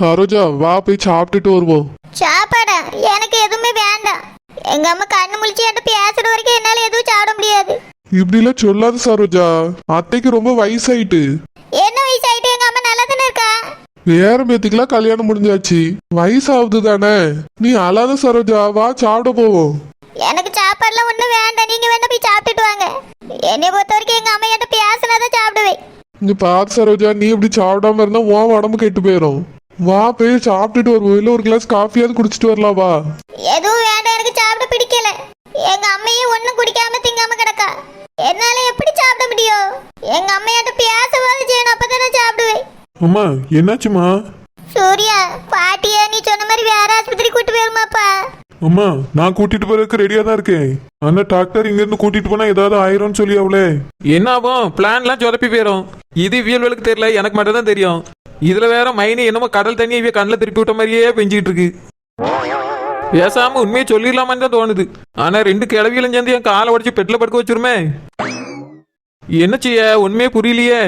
சரோஜா வா போய் சாப்பிட்டுட்டு வருவோம். சாப்பாடா? எனக்கு எதுவுமே வேண்டாம். எங்க அம்மா கண்ணு முழிச்சு என்கிட்ட பேசுற வரைக்கும் என்னால எதுவும் சாப்பிட முடியாது. இப்படிலாம் சொல்லாத சரோஜா, அத்தைக்கு ரொம்ப வயசாயிட்டு. என்ன வயசாயிட்டு? எங்க அம்மா நல்லா தானே இருக்கா? வேற பேத்திக்கெல்லாம் கல்யாணம் முடிஞ்சாச்சு, வயசாகுது தானே. நீ அழாத சரோஜா, வா சாப்பிட போவோம். எனக்கு சாப்பாடுலாம் ஒண்ணும் வேண்டாம், நீங்க வேணா போய் சாப்பிட்டுட்டு வாங்க. என்னை பொறுத்த வரைக்கும் எங்க அம்மா என்கிட்ட பேசினாதான் சாப்பிடுவேன். இங்க பாத்து சரோஜா, நீ இப்படி சாப்பிடாம இருந்தா உன் உடம்பு கெட்டு போயிடும். வா போய் சாப்பிட்டுட்டு வருவோம், இல்ல ஒரு கிளாஸ் காஃபியாவது குடிச்சிட்டு வரலாம் வா. எதுவும் வேண்டாம், எனக்கு சாப்பிட பிடிக்கல. எங்க அம்மையும் ஒண்ணும் குடிக்காம திங்காம கிடக்கா, என்னால எப்படி சாப்பிட முடியும்? எங்க அம்மையாட்ட பேசவாது செய்யணும், அப்பதானே சாப்பிடுவேன். அம்மா என்னாச்சுமா? சூர்யா, பாட்டியா நீ சொன்ன மாதிரி வேற ஆஸ்பத்திரி கூட்டு போயிருமாப்பா? அம்மா நான் கூட்டிட்டு போறதுக்கு ரெடியா தான் இருக்கேன். ஆனா டாக்டர் இங்க இருந்து கூட்டிட்டு போனா ஏதாவது ஆயிரும் சொல்லி அவளே. என்ன ஆகும்? பிளான்லாம் சொதப்பி போயிடும். இது வியல்வலுக்கு தெரியல, எனக்கு மட்டும் தான் தெரியும். இதுல வேற மைனி என்னமோ கடல் தண்ணி இவ கண்ணில் திருப்பி விட்ட மாதிரியே பெஞ்சிட்டு இருக்கு. பேசாம உண்மையை சொல்லிடலாமான்னு தான் தோணுது. ஆனா 2 கிளவியிலும் சேர்ந்து என் காலை உடச்சு பெட்டில் படுக்க வச்சிருமே. என்ன செய்ய உண்மையே புரியலையே.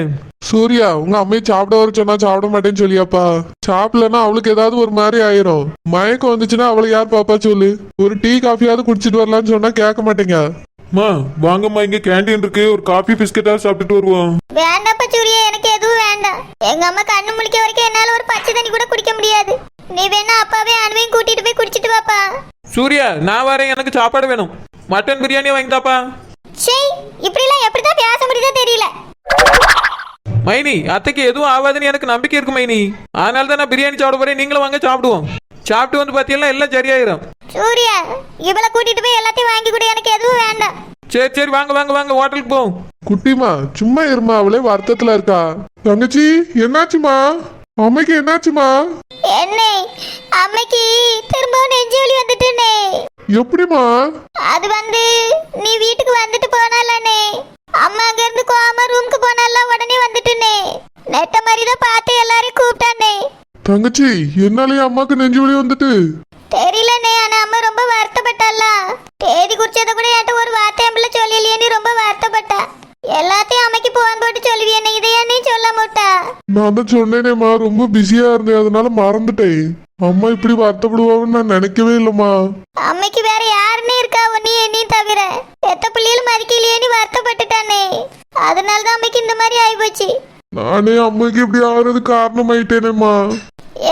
சூர்யா, உங்க அம்மையை சாப்பிட வர சொன்னா சாப்பிட மாட்டேன்னு சொல்லியாப்பா. சாப்பிடலன்னா அவளுக்கு ஏதாவது ஒரு மாதிரி ஆயிரும். மயக்கம் வந்துச்சுன்னா அவளை யார் பாப்பா சொல்லு. ஒரு டீ காஃபியாவது குடிச்சிட்டு வரலாம்னு சொன்னா கேட்க மாட்டேங்க. அம்மா வாங்கம்மா, இங்க கேண்டீன் இருக்கு, ஒரு காஃபி பிஸ்கெட்டாவது சாப்பிட்டுட்டு வருவோம். வேண்டாப்பா சூர்யா, எனக்கு எதுவும் வேண்டாம். எங்க அம்மா கண்ணு முழிக்க வரைக்கும் என்னால ஒரு பச்சை தண்ணி கூட குடிக்க முடியாது. நீ வேணா அப்பாவே அனுவையும் கூட்டிட்டு போய் குடிச்சிட்டு வாப்பா. சூர்யா நான் வரேன், எனக்கு சாப்பாடு வேணும். மட்டன் பிரியாணி வாங்கிட்டாப்பா. சரி, இப்படிலாம் எப்படிதான் பேச முடியுதோ தெரியல. மைனி அத்தைக்கு எதுவும் ஆகாதுன்னு எனக்கு நம்பிக்கை இருக்கு மைனி. அதனால தான் நான் பிரியாணி சாப்பிட போறேன். நீங்களும் வாங்க சாப்பிடுவோம். சாப்பிட்டு வந்து பார்த்தீங்கன்னா எல்லாம் சரியாயிரும். சூர்யா, இவளை கூட்டிட்டு போய் எல்லாத்தையும் வாங்கி கொடு, எனக்கு எதுவும் வேண்டாம். சரி சரி வாங்க வாங்க வாங்க ஹோட்டலுக்கு போவோம். குட்டிமா சும்மா இருமா, அவளே வருத்தத்துல இருக்கா. தங்கச்சி என்னாச்சுமா? அம்மைக்கு என்னாச்சுமா? என்ன அம்மைக்கு திரும்பவும் நெஞ்சு வலி வந்துட்டுனே. எப்படிமா? அது நீ வீட்டுக்கு வந்துட்டு போனாலே, அம்மா அங்க இருந்து கோமா ரூமுக்கு போனால உடனே வந்துட்டுனே. நெட்ட மாதிரி தான் பார்த்து எல்லாரையும் கூப்பிட்டானே. தங்கச்சி என்னாலயே அம்மாக்கு நெஞ்சு வலி வந்துட்டு? தெரியலனே, ஆனா அம்மா ரொம்ப வருத்தப்பட்டால. தேதி குறிச்சத கூட என்கிட்ட ஒரு வார்த்தை அம்பல சொல்லலையே, ரொம்ப வருத்தப்பட்டா. எல்லாத்தையும் அம்மைக்கு போன் போட்டு சொல்லுவியே, இதையா நீ சொல்ல மாட்டா? நான் தான் சொன்னேனேம்மா, ரொம்ப பிஸியா இருந்தேன், அதனால மறந்துட்டேன். அம்மா இப்படி வருத்தப்படுவான்னு நான் நினைக்கவே இல்லம்மா. அம்மைக்கு வேற யாருன்னு இருக்கா? நீ என்னையும் தவிர பெத்த பிள்ளைகள் மதிக்கலையே, நீ வருத்தப்பட்டுட்டானே. அதனாலதான் அம்மைக்கு இந்த மாதிரி ஆயிப்போச்சு. நானே அம்மைக்கு இப்படி ஆறது காரணமாயிட்டேனேம்மா.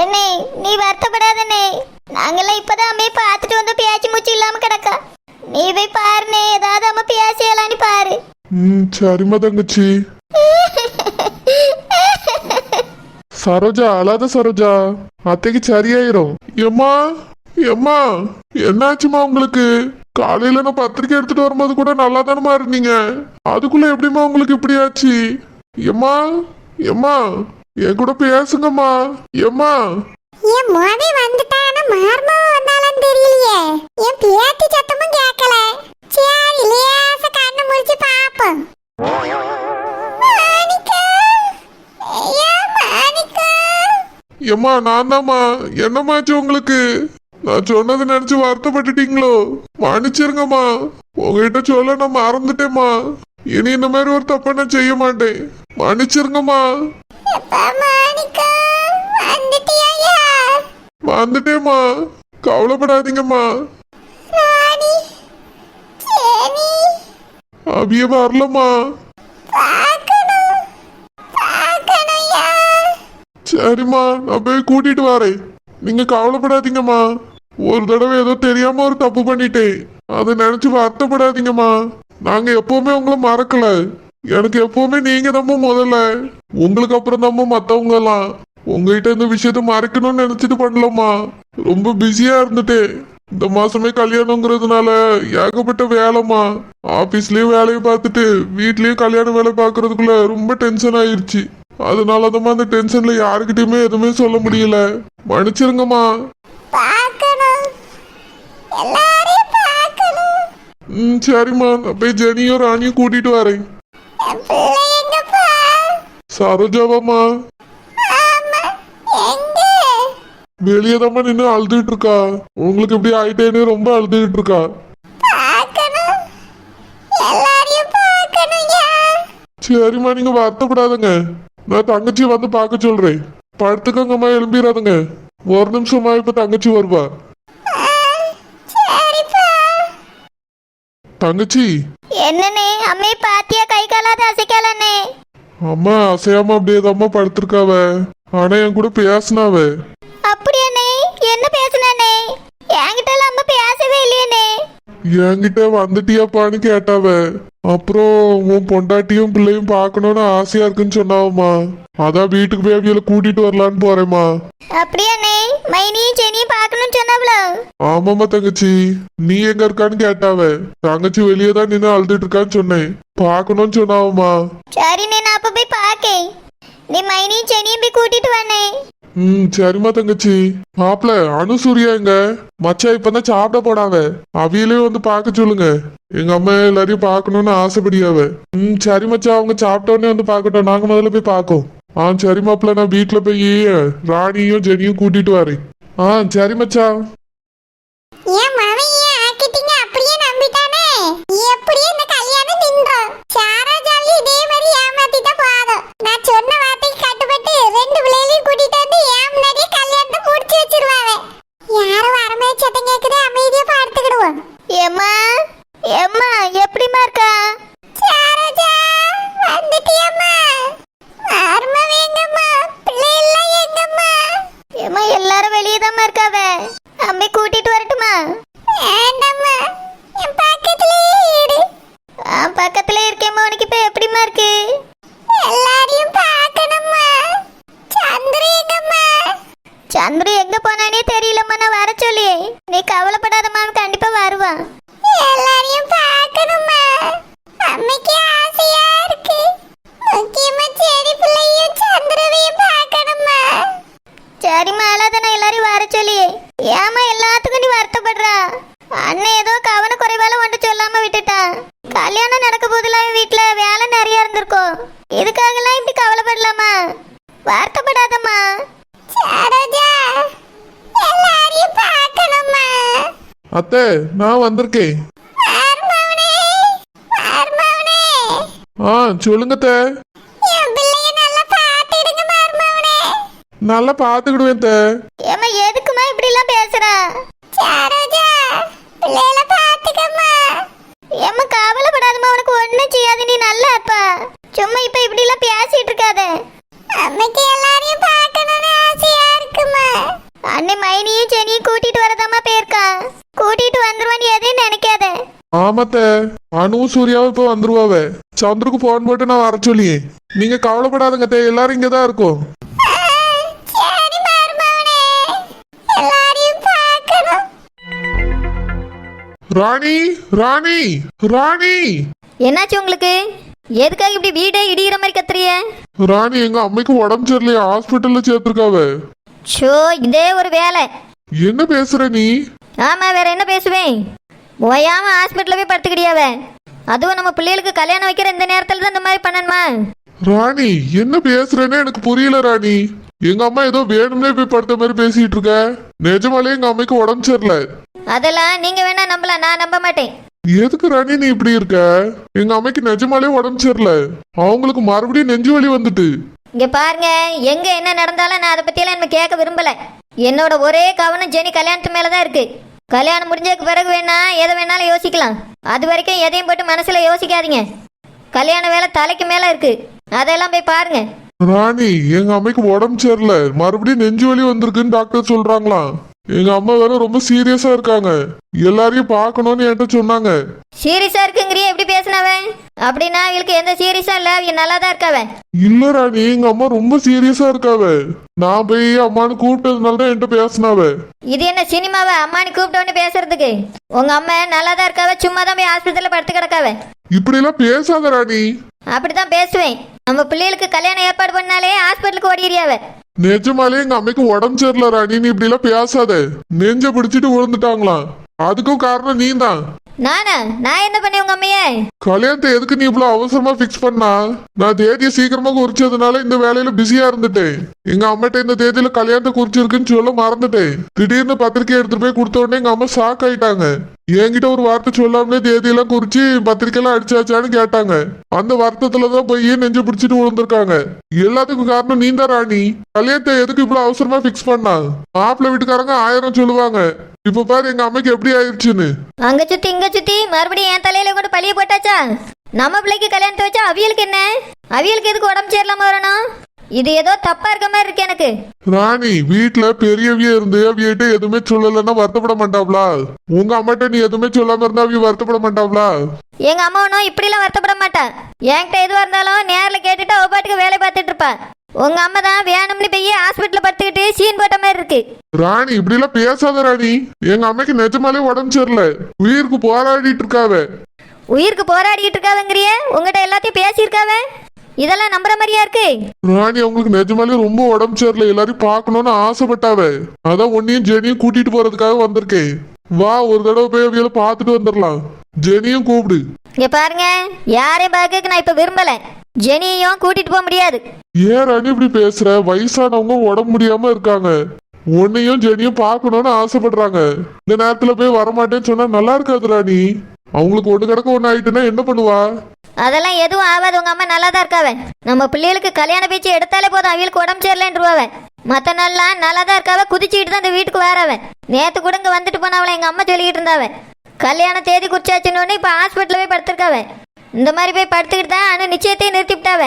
என்னே நீ வருத்தப்படாதனே, நாங்கெல்லாம் இப்பதான் அம்மையை பார்த்துட்டு வந்து பேச்சு மூச்சு இல்லாம கிடக்கா. நீ போய் பாருனே, ஏதாவது அம்மா பேசியலான்னு பாரு. சரிம்மா தங்கச்சி. சரோஜா அழாத சரோஜா, அத்தைக்கு சரியாயிரும். எம்மா எம்மா என்னாச்சுமா உங்களுக்கு? காலையில நான் பத்திரிக்கை எடுத்துட்டு வரும்போது கூட நல்லா தானமா இருந்தீங்க, அதுக்குள்ள எப்படிமா உங்களுக்கு இப்படி ஆச்சு? எம்மா எம்மா என் கூட பேசுங்கம்மா. எம்மா என் மோதி வந்துட்டான மார்மா வந்தாலும் தெரியலையே, என் பேத்தி சத்தமும் கேட்கல. சரி லேசா கண்ணு முடிச்சு பாப்போம். எம்மா நான் தாம்மா. என்னமாச்சு உங்களுக்கு? நான் சொன்னதை நினைச்சு வருத்தப்பட்டுட்டீங்களோ? மன்னிச்சிருங்கம்மா, உங்ககிட்ட சொல்ல நான் மறந்துட்டேம்மா. இனி இந்த மாதிரி ஒரு தப்ப நான் செய்ய மாட்டேன், மன்னிச்சிருங்கம்மா. வந்துட்டேம்மா, கவலைப்படாதீங்கம்மா. அபிய வரலம்மா. சரிம்மா, நான் போய் கூட்டிட்டு வரேன், நீங்க கவலைப்படாதீங்கம்மா. ஒரு தடவை ஏதோ தெரியாம ஒரு தப்பு பண்ணிட்டேன், அதை நினைச்சு வருத்தப்படாதீங்கம்மா. நாங்க எப்பவுமே உங்களை மறக்கல, எனக்கு எப்பவுமே நீங்க தான் முதல்ல, உங்களுக்கு அப்புறம் தான் மத்தவங்க எல்லாம். உங்ககிட்ட இந்த விஷயத்த மறைக்கணும்னு நினைச்சிட்டு பண்ணலம்மா, ரொம்ப பிஸியா இருந்துட்டேன். இந்த மாசமே கல்யாணங்கிறதுனால ஏகப்பட்ட வேலைம்மா. ஆபீஸ்லயும் வேலையை பார்த்துட்டு வீட்லயும் கல்யாண வேலை பார்க்கறதுக்குள்ள ரொம்ப டென்ஷன் ஆயிருச்சு. அதனாலதான் அந்த டென்ஷன்ல யாருக்கிட்டயுமே எதுவுமே சொல்ல முடியல, மன்னிச்சிருங்கம்மா. சரிம்மா, நான் போய் ஜெனியும் ராணியும் கூட்டிட்டு வரேன். சரோஜாவாம்மா வெளியேதாம்மா நின்று அழுதுகிட்டு இருக்கா. உங்களுக்கு இப்படி ஆயிட்டேன்னு ரொம்ப அழுதுகிட்டு இருக்கா. சரிம்மா, நீங்க வருத்தப்படாதங்க, நான் தங்கச்சி வந்து பார்க்க சொல்றேன். படுத்துக்கோங்கம்மா, எழும்பிடாதுங்க. ஒரு நிமிஷமா, இப்ப தங்கச்சி வருவா. சரிப்பா. தங்கச்சி. என்னண்ணே அம்மே பாத்தியா? கை காலாத அசைக்கலண்ணே. அம்மா அசையாம அப்படியேதாம்மா படுத்திருக்காவ. ஆனா என் கூட பேசினாவ. அப்படியாண்ணே? என்ன பேசுனே? என்கிட்ட அம்மா பேசவே இல்லையண்ணே. என்கிட்ட வந்துட்டியாப்பான்னு கேட்டாவ. அப்புறம் உன் பொண்டாட்டியும் பிள்ளையும் பார்க்கணும்னு ஆசையா இருக்குன்னு சொன்னாவம்மா. அதான் வீட்டுக்கு போய் அவியல கூட்டிட்டு வரலான்னு போறேம்மா. அப்படியாண்ணே? மைனியும் செனியும் பார்க்கணும்னு சொன்னாவளோ? ஆமாம்மா தங்கச்சி. நீ எங்க இருக்கான்னு கேட்டாவ. தங்கச்சி வெளியே தான் நின்று அழுதுட்டு இருக்கான்னு சொன்னேன். பார்க்கணும்னு சொன்னாவம்மா. சரிண்ணே, நான் அப்ப போய் பாக்கேன். நீ மைனியும் செனியும் போய் கூட்டிட்டு வானே. சரிம்மா தங்கச்சி. மாப்பிள்ள அனுசூரியா எங்க? மச்சா இப்பதான் சாப்பிட போடாவ. அவியலையும் வந்து பார்க்க சொல்லுங்க. எங்க அம்மா எல்லாரையும் பார்க்கணும்னு ஆசைப்படியாவ. சரி மச்சா, அவங்க சாப்பிட்ட உடனே வந்து பார்க்கட்டும். நாங்க முதல்ல போய் பார்க்கோம். சரி மாப்பிள்ள, நான் வீட்டுல போய் ராணியும் ஜெனியும் கூட்டிட்டு வரேன். சரி மச்சா. ஏன் மவையே ஆக்கிட்டீங்க? அப்படியே நம்பிட்டானே. எப்படியே இந்த கல்யாணம் நின்றோம். சாரா ஜாலி இதே மாதிரி ஏமாத்திட்டா போதும். நான் சொன்ன வார்த்தைக்கு கட்டுப்பட்டு ரெண்டு பிள்ளைகளையும் கூட்டிட்டு வந்து ஏன் முன்னாடியே கல்யாணத்தை முடிச்சு வச்சிருவாங்க. யாரும் வரமே சத்தம் கேக்குதே, அமைதியா பார்த்துக்கிடுவோம். ஏம்மா ஏம்மா எப்படிமா இருக்கா? சாராஜா வந்துட்டியம்மா. ஆர்மவே எங்கம்மா? பிள்ளை எல்லாம் எங்கம்மா? ஏம்மா எல்லாரும் வெளியே தான் இருக்காவ. அம்மை கூட்டிட்டு வரட்டுமா? வேண்டாம்மா, என் பக்கத்துலயே இரு. பக்கத்துல இருக்கேம்மா. உனக்கு இப்ப எப்படிமா இருக்கு? எல்லாரையும் பார்க்கணும்மா. சந்திரு எங்கம்மா? சந்திரு எங்க போனானே தெரியலம்மா. நான் வர சொல்லி. நீ கவலைப்படாதம்மா, அவன் கண்டிப்பா வருவான். எல்லாரையும் பார்க்கணும்மா. அம்மைக்கு ஆசையா இருக்கு. முக்கியமா செடி பிள்ளையும் சந்திரவையும் பார்க்கணும்மா. சரிம்மா, அழாத. நான் எல்லாரையும் வர சொல்லி. ஏமா எல்லாத்துக்கும் நீ வருத்தப்படுறா? அண்ணன் ஏதோ கவன குறைவால ஒன்று சொல்லாம விட்டுட்டான். கல்யாணம் நடக்க போதெல்லாம் வீட்டுல வேலை நிறைய இருந்திருக்கும். இதுக்காகலாம் இப்படி கவலைப்படலாமா? வருத்தப்படாதம்மா. எல்லாரையும் பார்க்கணும்மா. அத்தை, நான் வந்திருக்கேன். சொல்லுங்க அத்தை. நல்லா பாத்துக்கிடுவேன் அத்தை. ஏமா எதுக்குமா இப்படி எல்லாம் பேசுறா? சாரோஜா பிள்ளைகளை பாத்துக்கம்மா. ஏமா கவலைப்படாதம்மா, உனக்கு ஒண்ணும் செய்யாது. நீ நல்லா இருப்பா. சும்மா இப்ப இப்படி எல்லாம் பேசிட்டு இருக்காத. அம்மைக்கு எல்லாரையும் பார்க்கணும்னு ஆசையா இருக்குமா. அன்னை மைனியும் செனியும் கூட்டிட்டு வரதாமா போயிருக்கா. கூட்டிட்டு வந்துருவான்னு எதையும் நினைக்காத. ஆமாத்த, அனு சூர்யாவும் இப்ப வந்துருவாவ. சந்திருக்கு போன் போட்டு நான் வர சொல்லியே. நீங்க கவலைப்படாதுங்க அத்தை, எல்லாரும் இங்கதான் இருக்கோம். ராணி ராணி ராணி. என்னாச்சு உங்களுக்கு? எதுக்காக இப்படி வீடே இடிகிற மாதிரி கத்துறிய? ராணி, எங்க அம்மைக்கு உடம்பு சரியில்லையா, ஹாஸ்பிட்டல்ல சேர்த்திருக்காவ. ஷோ, இதே ஒரு வேலை. என்ன பேசுற நீ? ஆமா, வேற என்ன பேசுவேன்? ஓயாம ஹாஸ்பிட்டல்ல போய் படுத்துக்கிடியாவ. அதுவும் நம்ம பிள்ளைகளுக்கு கல்யாணம் வைக்கிற இந்த நேரத்துல தான் இந்த மாதிரி பண்ணணுமா? ராணி, என்ன பேசுறேன்னு எனக்கு புரியல ராணி. எங்க அம்மா ஏதோ வேணும்னே போய் படுத்த மாதிரி பேசிட்டு இருக்க. நிஜமாலே எங்க அம்மைக்கு உடம்பு சரியில்லை. அதெல்லாம் நீங்க வேணா நம்பலாம், நான் நம்ப மாட்டேன். எதுக்கு ராணி நீ இப்படி இருக்க? எங்க அம்மைக்கு நிஜமாலே உடம்பு சரியில்லை. அவங்களுக்கு மறுபடியும் நெஞ்சு வலி வந்துட்டு. இங்க பாருங்க, எங்க என்ன நடந்தாலும் நான் அதை பத்தியெல்லாம் நம்ம கேட்க விரும்பல. என்னோட ஒரே கவனம் ஜெனி கல்யாணத்து மேலதான் இருக்கு. கல்யாணம் முடிஞ்சதுக்கு பிறகு வேணா எதை வேணாலும் யோசிக்கலாம். அது வரைக்கும் எதையும் போட்டு மனசுல யோசிக்காதீங்க. கல்யாண வேலை தலைக்கு மேல இருக்கு, அதெல்லாம் போய் பாருங்க. ராணி, எங்க அம்மைக்கு உடம்பு சரியில்லை, மறுபடியும் நெஞ்சு வலி வந்திருக்குன்னு டாக்டர் சொல்றாங்களாம். எங்க அம்மா வேற ரொம்ப சீரியஸா இருக்காங்க. எல்லாரையும் பார்க்கணும்னு என்கிட்ட சொன்னாங்க. சீரியஸா இருக்குங்கிறிய எப்படி பேசினவன்? அப்படின்னா இவளுக்கு எந்த சீரியஸா இல்ல, அவங்க நல்லா தான் இருக்காவ. இல்ல ராணி, எங்க அம்மா ரொம்ப சீரியஸா இருக்காவ. நான் போய் அம்மானு கூப்பிட்டதுனால தான் என்கிட்ட பேசினாவ. இது என்ன சினிமாவை அம்மானு கூப்பிட்டோன்னு பேசுறதுக்கு? உங்க அம்மா நல்லா தான் இருக்காவ, சும்மா தான் போய் ஹாஸ்பிட்டல்ல படுத்து கிடக்காவ. இப்படி எல்லாம் பேசாத ராணி. அப்படிதான் பேசுவேன். நம்ம பிள்ளைகளுக்கு கல்யாணம் ஏற்பாடு பண்ணாலே ஹாஸ்பிட்டலுக்கு ஓடிறியாவ. நிஜமாலே எங்க அம்மைக்கு உடம்பு சரியில்லை ராணி. நீ இப்படி எல்லாம் பேசாத. நெஞ்ச பிடிச்சிட்டு விழுந்துட்டாங்களாம். அதுக்கும் காரணம் நீ தான். நான் என்ன பண்ணேன் உங்க அம்மையே? கல்யாணத்தை எதுக்கு நீ இவ்வளவு அவசரமா பிக்ஸ் பண்ணா? நான் தேதியை சீக்கிரமா குறிச்சதுனால இந்த வேலையில பிஸியா இருந்துட்டேன். எங்க அம்மாட்ட இந்த தேதியில கல்யாணத்தை குறிச்சிருக்குன்னு சொல்ல மறந்துட்டேன். திடீர்னு பத்திரிக்கை எடுத்துட்டு போய் கொடுத்த உடனே எங்க அம்மா ஷாக் ஆயிட்டாங்க. என்கிட்ட ஒரு வார்த்தை சொல்லாமலே தேதியெல்லாம் குறிச்சு பத்திரிக்கைலாம் அடிச்சாச்சான்னு கேட்டாங்க. அந்த வருத்தத்துலதான் போய் நெஞ்சு பிடிச்சிட்டு விழுந்திருக்காங்க. எல்லாத்துக்கும் காரணம் நீ தான் ராணி. கல்யாணத்தை எதுக்கு இவ்வளவு அவசரமா பிக்ஸ் பண்ணா? மாப்பிள்ளை வீட்டுக்காரங்க 1000 சொல்லுவாங்க. இப்ப பாரு எங்க அம்மைக்கு எப்படி ஆயிடுச்சுன்னு. அங்க சுத்தி இங்க சுத்தி மறுபடியும் என் தலையில கூட பழிய போட்டாச்சா? நம்ம பிள்ளைக்கு கல்யாணத்தை வச்சா அவியலுக்கு என்ன? அவியலுக்கு எதுக்கு உடம்பு சரியில்லாம வரணும்? இது ஏதோ தப்பா இருக்க மாதிரி இருக்கு எனக்கு. ராணி வீட்டுல பெரியவிய இருந்து அவியிட்ட எதுவுமே சொல்லலன்னா வருத்தப்பட மாட்டாங்களா? உங்க அம்மாட்ட நீ எதுவுமே சொல்லாம இருந்தா அவிய வருத்தப்பட மாட்டாங்களா? எங்க அம்மா ஒன்றும் இப்படிலாம் வருத்தப்பட மாட்டா. என்கிட்ட எதுவா இருந்தாலும் நேர்ல கேட்டுட்டு அவ பாட்டுக்கு வேலை பார்த்துட்டு இருப்பா. உங்க அம்மா தான் வேணும்னு போய் ஹாஸ்பிட்டல்ல படுத்துக்கிட்டு சீன் போட்ட மாதிரி இருக்கு. ராணி இப்படி எல்லாம் பேசாத ராணி. எங்க அம்மைக்கு நிஜமாலே உடம்பு சரியில்ல. உயிருக்கு போராடிட்டு இருக்காவ. உயிருக்கு போராடிட்டு இருக்காவங்கிறிய? உங்ககிட்ட எல்லாத்தையும் பேசியிருக்காவ. இதெல்லாம் நம்புற மாதிரியா இருக்கு? ராணி அவங்களுக்கு நிஜமாலே ரொம்ப உடம்பு சரியில்லை. எல்லாரையும் பார்க்கணும்னு ஆசைப்பட்டாவ. அதான் உன்னையும் ஜெனியும் கூட்டிட்டு போறதுக்காக வந்திருக்கேன். வா ஒரு தடவை போய் அவியல பார்த்துட்டு வந்துடலாம். ஜெனியும் கூப்பிடு. இங்க பாருங்க, யாரையும் பார்க்க நான் இப்ப விரும்பல. ஜெனியையும் கூட்டிட்டு போக முடியாது. ஏன் ராணி இப்படி பேசுற? வயசானவங்க உடம்பு முடியாம இருக்காங்க. உன்னையும் ஜெனியும் பார்க்கணும்னு ஆசைப்படுறாங்க. இந்த நேரத்துல போய் வரமாட்டேன்னு சொன்னா நல்லா இருக்காது ராணி. அவங்களுக்கு ஒண்ணு கிடக்க ஒண்ணு ஆயிட்டுன்னா என்ன பண்ணுவா? அதெல்லாம் எதுவும் ஆகாது. உங்க அம்மா நல்லா தான் இருக்காவ. நம்ம பிள்ளைகளுக்கு கல்யாண பேச்சு எடுத்தாலே போதும் அவங்களுக்கு உடம்பு சரியில்லைன்றுவாவ. மற்ற நாள்லாம் நல்லா தான் இருக்காவ. குதிச்சுக்கிட்டு தான் இந்த வீட்டுக்கு வரவ. நேத்து கூட இங்க வந்துட்டு போனவளை எங்க அம்மா சொல்லிக்கிட்டு இருந்தாவ. கல்யாண தேதி குறிச்சாச்சுன்னு இப்ப ஹாஸ்பிட்டல் போய் படுத்திருக்காவ. இந்த மாதிரி போய் படுத்துக்கிட்டு தான் ஆனா நிச்சயத்தையும் நிறுத்திவிட்டாவ.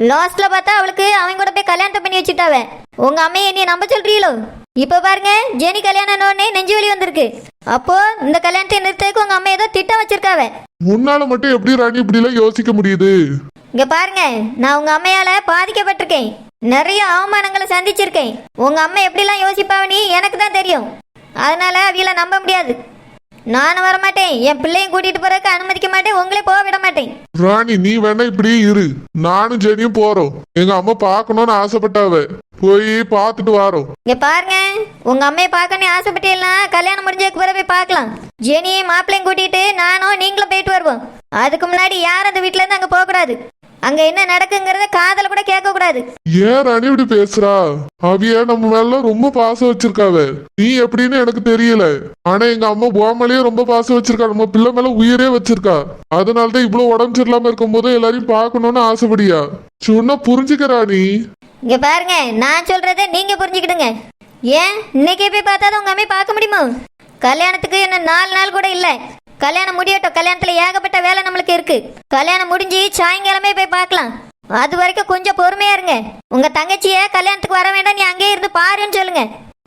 லாஸ்ட்ல பார்த்தா அவளுக்கு அவங்க கூட போய் கல்யாணத்தை பண்ணி வச்சுட்டாவ. உங்க அம்மையை நீ நம்ப சொல்றீங்களோ? இப்ப பாருங்க, ஜெனி கல்யாணம் நெஞ்சு வலி வந்திருக்கு. அப்போ இந்த கல்யாணத்தை நிறுத்ததுக்கு உங்க அம்மா ஏதோ திட்டம் வச்சிருக்காவ. முன்னால மட்டும் எப்படி ராணி இப்படி எல்லாம் யோசிக்க முடியுது? இங்க பாருங்க, நான் உங்க அம்மையால பாதிக்கப்பட்டிருக்கேன். நிறைய அவமானங்களை சந்திச்சிருக்கேன். உங்க அம்மா எப்படிலாம் யோசிப்பாவனி எனக்கு தான் தெரியும். அதனால அவியல நம்ப முடியாது. நானும் வரமாட்டேன். என் பிள்ளையும் கூட்டிட்டு போறதுக்கு அனுமதிக்க மாட்டேன். உங்களே போக விட மாட்டேன். ராணி நீ வேணா இப்படியே இரு. நானும் ஜெனியும் போறோம். எங்க அம்மா பார்க்கணும்னு ஆசைப்பட்டாவ. போய் பார்த்துட்டு வரோம். இங்க பாருங்க, உங்க அம்மையை பார்க்கணும்னு ஆசைப்பட்டீங்கன்னா கல்யாணம் முடிஞ்சதுக்கு பிறகு போய் பார்க்கலாம். ஜெனியும் மாப்பிள்ளையும் கூட்டிட்டு நானும் நீங்களும் போயிட்டு வருவோம். அதுக்கு முன்னாடி யாரும் அந்த வீட்டுல இருந்து அங்க போக கூடாது. அங்க என்ன நடக்குங்கிறத காதல கூட கேட்க கூடாது. ஏன் ராணி இப்படி பேசுறா? அவிய நம்ம மேல ரொம்ப பாசம் வச்சிருக்காவ. நீ எப்படின்னு எனக்கு தெரியல. ஆனா எங்க அம்மா போமலையே ரொம்ப பாசம் வச்சிருக்கா. நம்ம பிள்ளை மேல உயிரே வச்சிருக்கா. அதனாலதான் இவ்வளவு உடம்பு சரியில்லாம இருக்கும் போது எல்லாரையும் பார்க்கணும்னு ஆசைப்படியா? சொன்னா புரிஞ்சுக்கிறா நீ. இங்க பாருங்க, நான் சொல்றதை நீங்க புரிஞ்சுக்கிடுங்க. ஏன் இன்னைக்கே போய் பார்த்தா உங்க அம்மையை பார்க்க முடியுமா? கல்யாணத்துக்கு இன்னும் 4 நாள் கூட இல்ல. கல்யாணம் முடியட்டும். கல்யாணத்துல ஏகப்பட்ட வேலை நம்மளுக்கு இருக்கு. கல்யாணம் முடிஞ்சு சாயங்காலமே போய் பார்க்கலாம். அது வரைக்கும் கொஞ்சம் பொறுமையா இருங்க. உங்க தங்கச்சிய கல்யாணத்துக்கு வர வேண்டாம், நீ அங்கேயே இருந்து பாருன்னு சொல்லுங்க.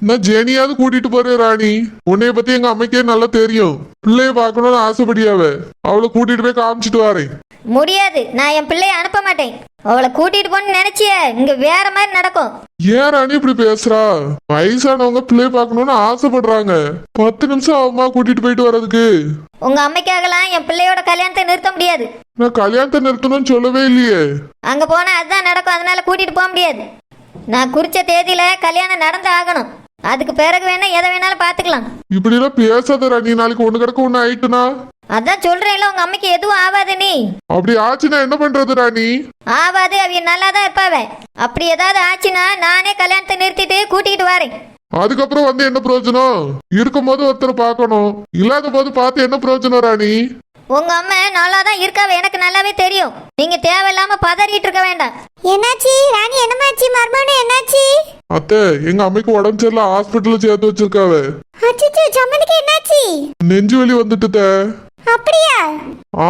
நான் ஜெனியாவது கூட்டிட்டு போறேன் ராணி. உன்னைய பத்தி எங்க அம்மைக்கே நல்லா தெரியும். பிள்ளைய பார்க்கணும்னு ஆசைப்படியாவ. அவளை கூட்டிட்டு போய் காமிச்சிட்டு வரேன். முடியாது. நான் என் பிள்ளைய அனுப்ப மாட்டேன். அவளை கூட்டிட்டு போன்னு நினைச்சிய இங்க வேற மாதிரி நடக்கும். ஏன் ராணி இப்படி பேசுறா? வயசானவங்க பிள்ளைய பார்க்கணும்னு ஆசைப்படுறாங்க. 10 நிமிஷம் ஆகுமா கூட்டிட்டு போயிட்டு வர்றதுக்கு? உங்க அம்மைக்காகலாம் என் பிள்ளையோட கல்யாணத்தை நிறுத்த முடியாது. நான் கல்யாணத்தை நிறுத்தணும்னு சொல்லவே இல்லையே. அங்க போனா அதுதான் நடக்கும். அதனால கூட்டிட்டு போக முடியாது. நான் குறிச்ச தேதியில கல்யாணம் நடந்து ஆகணும். அதுக்கு பிறகு வேணா எதை வேணாலும் பாத்துக்கலாம். இப்படி எல்லாம் பேசாத ராணி. நாளைக்கு ஒண்ணு கிடக்க ஒண்ணு ஆயிட்டுனா? அதான் சொல்றேன்ல, உங்க அம்மைக்கு எதுவும் ஆகாது. நீ அப்படி ஆச்சுன்னா என்ன பண்றது ராணி? ஆவாது. அவிய நல்லா தான் இருப்பாவ. அப்படி ஏதாவது ஆச்சுன்னா நானே கல்யாணத்தை நிறுத்திட்டு கூட்டிகிட்டு வரேன். அதுக்கப்புறம் வந்து என்ன பிரயோஜனம்? இருக்கும் போது ஒருத்தர் பார்க்கணும். இல்லாத போது பார்த்து என்ன பிரயோஜனம் ராணி? உங்க அம்மா நல்லா தான் இருக்காவ. எனக்கு நல்லாவே தெரியும். நீங்க தேவையில்லாம பதறிட்டு இருக்க வேண்டாம். என்னாச்சு ராணி? என்னமாச்சு மர்மனே? என்னாச்சு? அத்தை எங்க அம்மைக்கு உடம்பு சரியில்ல. ஹாஸ்பிட்டல்ல சேர்த்து வச்சிருக்காவ. அச்சச்சோ, சம்மந்திக்கு என்னாச்சு? நெஞ்சு வலி வந்துட்டு. அப்படியா?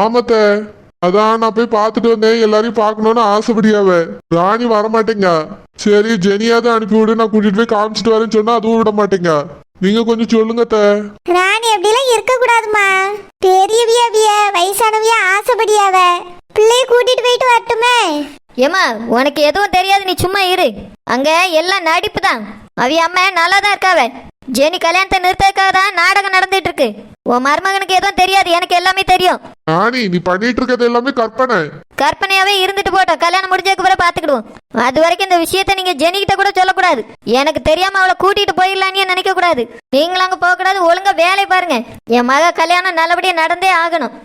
ஆமத்த. அதான் நான் போய் பார்த்துட்டு வந்தேன். எல்லாரையும் பார்க்கணும்னு ஆசைப்படியாவ. ராணி வரமாட்டேங்க. சரி ஜெனியாவது அனுப்பி விடு, நான் கூட்டிட்டு போய் காமிச்சிட்டு வரேன்னு சொன்னா அதுவும் விட மாட்டேங்க. நீங்க கொஞ்சம் சொல்லுங்க. ராணி அப்படிலாம் இருக்க கூடாதுமா. பெரியவிய வயசானவிய ஆசைப்படியாவ. பிள்ளைய கூட்டிட்டு போயிட்டு வரட்டுமே. ஏமா, உனக்கு எதுவும் தெரியாது. நீ சும்மா இரு. அங்க எல்லாம் நடிப்பு தான். அவிய அம்மா நல்லா தான் இருக்காவ. ஜெனி கல்யாணத்தை நிறுத்ததுக்காக தான் நாடகம் நடந்துட்டு இருக்கு. உன் மருமகனுக்கு எதுவும் தெரியாது. எனக்கு எல்லாமே தெரியும். ராணி நீ பண்ணிட்டு இருக்கிறது எல்லாமே கற்பனை. கற்பனையாவே இருந்துட்டு போட்டோம். கல்யாணம் முடிஞ்சதுக்கு பிறகு பாத்துக்கிடுவோம். அது வரைக்கும் இந்த விஷயத்த நீங்க ஜெனிகிட்ட கூட சொல்லக்கூடாது. எனக்கு தெரியாம அவளை கூட்டிட்டு போயிடலான்னு நினைக்க கூடாது. நீங்களும் அங்க போக கூடாது. ஒழுங்கா வேலையை பாருங்க. என் மக கல்யாணம் நல்லபடியா நடந்தே ஆகணும்.